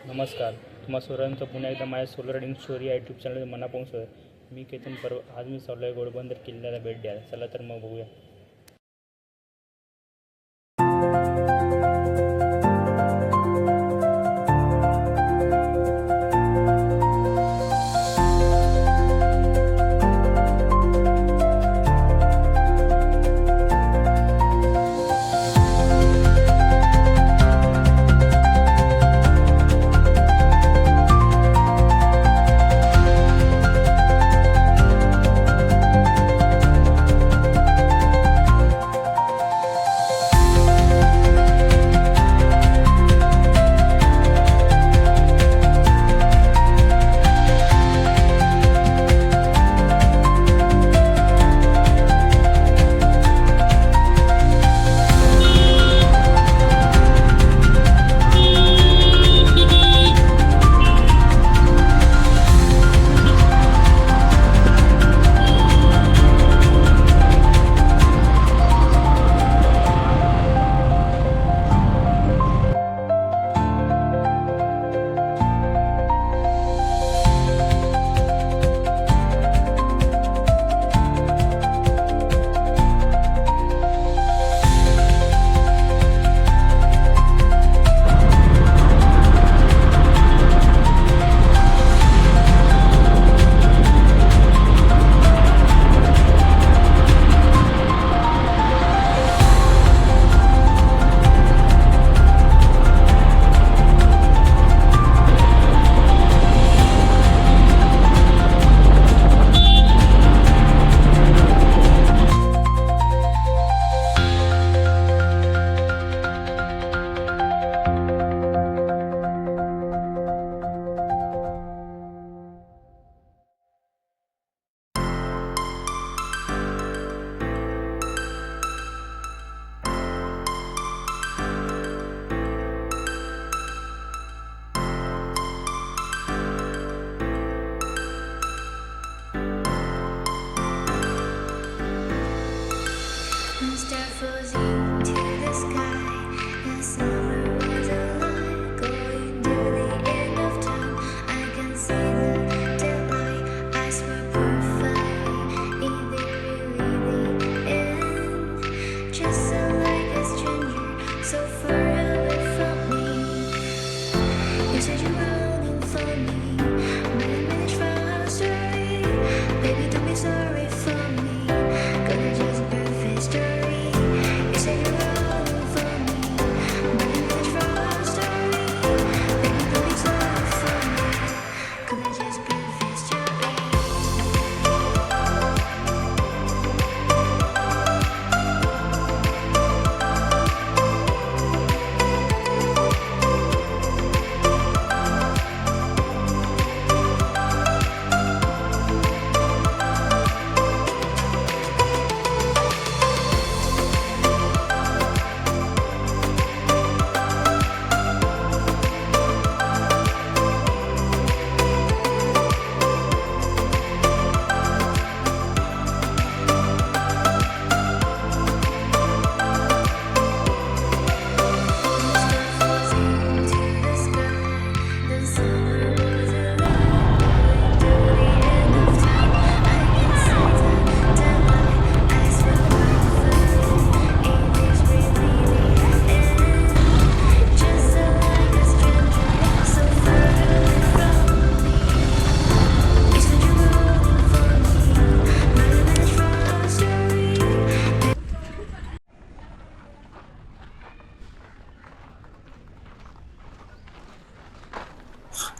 नमस्कार. तुम्हा सर्वांचं पुन्हा एकदा माझ्या सोलर रायडिंग स्टोरी या यूट्यूब चॅनलमध्ये मनापासून स्वागत. मी केतन परब. आज मी चाललो आहे घोडबंदर किल्ल्याला भेट द्यायला. चला तर मग बघूया.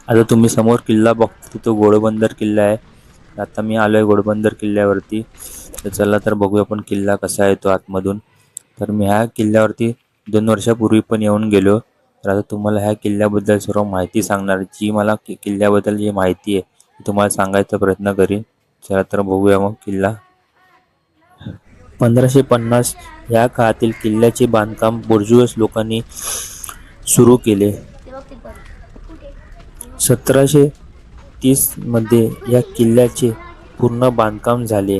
आता तुम्ही समोर किल्ला बघता तो घोडबंदर किल्ला आहे. आता मी आलोय घोडबंदर किल्ल्यावरती. तर चला तर बघूया आपण किल्ला कसा आहे तो आतमधून. तर मी ह्या किल्ल्यावरती 2 वर्षापूर्वी पण येऊन गेलो. तर आता तुम्हाला ह्या किल्ल्याबद्दल सर्व माहिती सांगणार. जी मला किल्ल्याबद्दल जी माहिती आहे ती तुम्हाला सांगायचा प्रयत्न करीन. चला तर बघूया मग किल्ला. 1550 या काळातील किल्ल्याचे बांधकाम पोर्तुगीज लोकांनी सुरू केले. 1730 मध्ये या किल्ल्याचे पूर्ण बांधकाम झाले.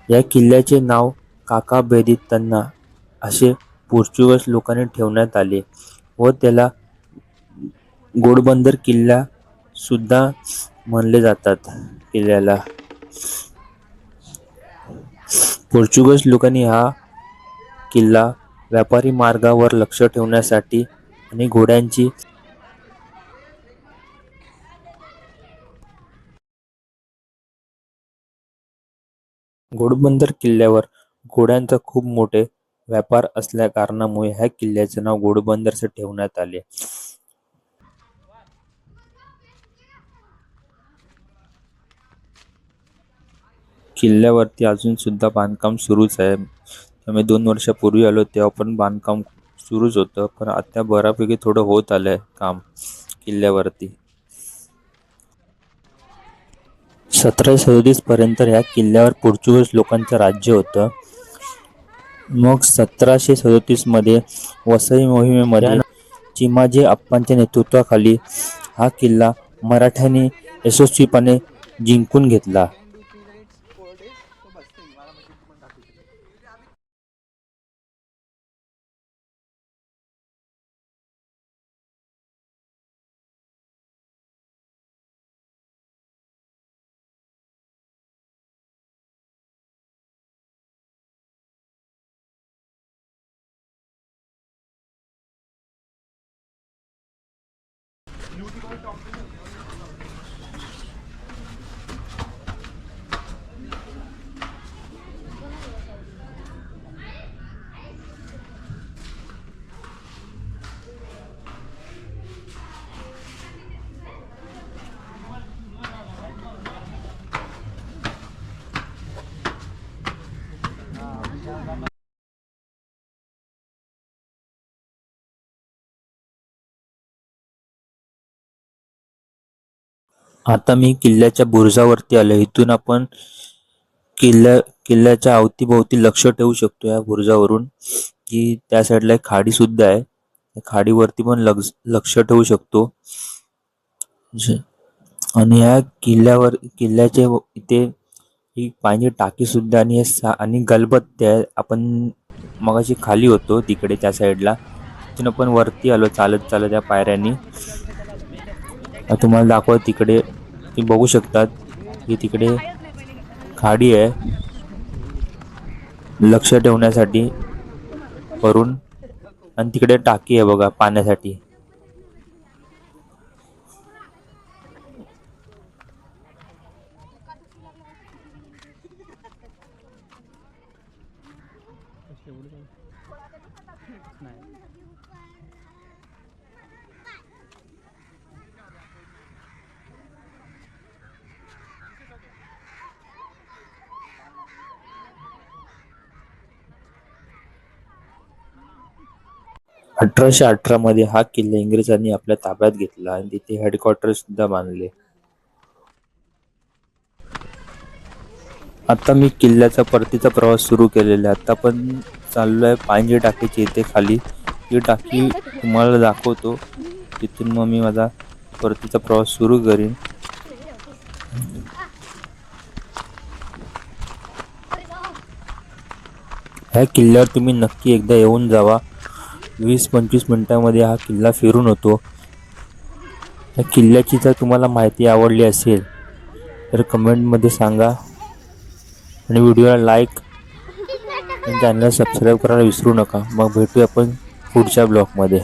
या किल्ल्याचे नाव काकाबेरितना असे पोर्तुगीज लोकांनी ठेवण्यात आले व त्याला घोडबंदर किल्ला सुद्धा म्हणले जातात किल्ल्याला. पोर्तुगीज लोकांनी हा किल्ला व्यापारी मार्गावर लक्ष ठेवण्यासाठी आणि घोड्यांची घोडबंदर किल्ल्यावर घोड्यांचा खूप मोठे व्यापार असल्या कारणामुळे ह्या किल्ल्याचे नाव घोडबंदर असे ठेवण्यात आले. किल्ल्यावरती अजून सुद्धा बांधकाम सुरूच आहे. आम्ही 2 वर्षापूर्वी आलो तेव्हा पण बांधकाम सुरूच होतं, पण आता बऱ्यापैकी थोडं होत आलंय काम किल्ल्यावरती. 1737 पर्यंत ह्या किल्ल्यावर पोर्तुगीज लोकांचं राज्य होतं. मग 1737 मध्ये वसई मोहिमेमध्ये चिमाजी अप्पांच्या नेतृत्वाखाली हा किल्ला मराठ्यांनी यशस्वीपणे जिंकून घेतला. आता मी किल्ल्याच्या बुरुजावरती आलो. इथून आपण किल्ल्याच्या अवतीभोवती लक्ष ठेवू शकतो. या बुरुजावरून की त्या साईडला एक खाडी सुद्धा आहे. खाडीवरती पण लक्ष ठेवू शकतो. आणि या किल्ल्याच्या इथे ही पाण्याची टाकी सुद्धा आणि गलबत्ते आहे. आपण मगाशी खाली होतो तिकडे त्या साईडला, तिथून आपण वरती आलो चालत चालत त्या पायऱ्यांनी. तुम्हाला दाखवत तिकडे तुम्ही बघू शकतात की तिकडे खाडी आहे लक्ष ठेवण्यासाठी वरून, आणि तिकडे टाकी आहे बघा पाण्यासाठी. अठराशे 18 मध्ये हा किल्ला इंग्रजांनी आपल्या ताब्यात घेतला आणि तिथे हेडक्वार्टर सुद्धा बांधले. आता मी किल्ल्याचा परतीचा प्रवास सुरू केलेला आहे. आता पण चाललोय पाण्याची टाकीची इथे खाली. ही टाकी तुम्हाला दाखवतो, तिथून मग मी माझा परतीचा प्रवास सुरू करीन. ह्या किल्ल्यावर तुम्ही नक्की एकदा येऊन जावा. 20-25 मिनिटांमध्ये हा किल्ला फिरून होतो. या किल्ल्याची जर तुम्हाला माहिती आवडली असेल तर कमेंटमध्ये सांगा आणि व्हिडिओला लाईक आणि चॅनलला सबस्क्राईब करायला विसरू नका. मग भेटूया आपण पुढच्या ब्लॉगमध्ये.